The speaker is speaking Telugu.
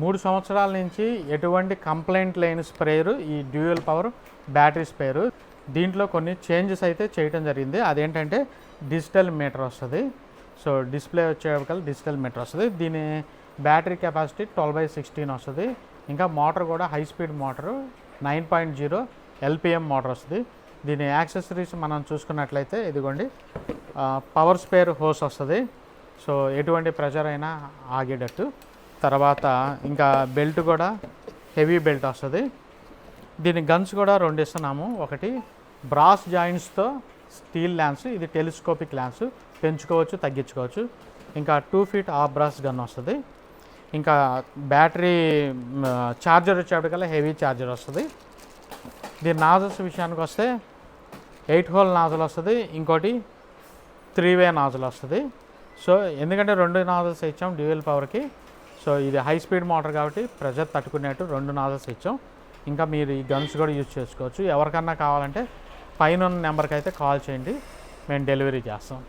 3 సంవత్సరాల నుంచి ఎటువంటి కంప్లైంట్ లేని స్ప్రేయరు ఈ డ్యూయల్ పవర్ బ్యాటరీ స్ప్రేయరు. దీంట్లో కొన్ని చేంజెస్ అయితే చేయడం జరిగింది. అదేంటంటే డిజిటల్ మీటర్ వస్తుంది. సో డిస్ప్లే వచ్చేకల్ డిజిటల్ మీటర్ వస్తుంది. దీని బ్యాటరీ కెపాసిటీ 12/16 వస్తుంది. ఇంకా మోటార్ కూడా high speed motor 9.0 LPM motor వస్తుంది. దీని యాక్సెసరీస్ మనం చూసుకున్నట్లయితే ఇదిగోండి, పవర్ స్పేర్ హోస్ వస్తుంది. సో ఎటువంటి ప్రెషర్ అయినా ఆగేటట్టు. తర్వాత ఇంకా బెల్ట్ కూడా హెవీ బెల్ట్ వస్తుంది. దీని గన్స్ కూడా 2 ఇస్తున్నాము. ఒకటి బ్రాస్ జాయింట్స్తో స్టీల్ ల్యాన్స్, ఇది టెలిస్కోపిక్ ల్యాన్స్, పెంచుకోవచ్చు తగ్గించుకోవచ్చు. ఇంకా 2 feet ఆఫ్ బ్రాస్ గన్ వస్తుంది. ఇంకా బ్యాటరీ ఛార్జర్ వచ్చేప్పటికల్లా హెవీ ఛార్జర్ వస్తుంది. దీని నాజల్స్ విషయానికి వస్తే 8 hole నాజల్ వస్తుంది. ఇంకోటి 3-way నాజల్ వస్తుంది. సో ఎందుకంటే 2 నాజల్స్ ఇచ్చాం డ్యూయల్ పవర్కి. సో ఇది హై స్పీడ్ మోటార్ కాబట్టి ప్రెజర్ తట్టుకునేట్టు 2 నాజల్స్ ఇచ్చాం. ఇంకా మీరు ఈ గన్స్ కూడా యూజ్ చేసుకోవచ్చు. ఎవరికన్నా కావాలంటే పైన నెంబర్కి అయితే కాల్ చేయండి, మేము డెలివరీ చేస్తాం.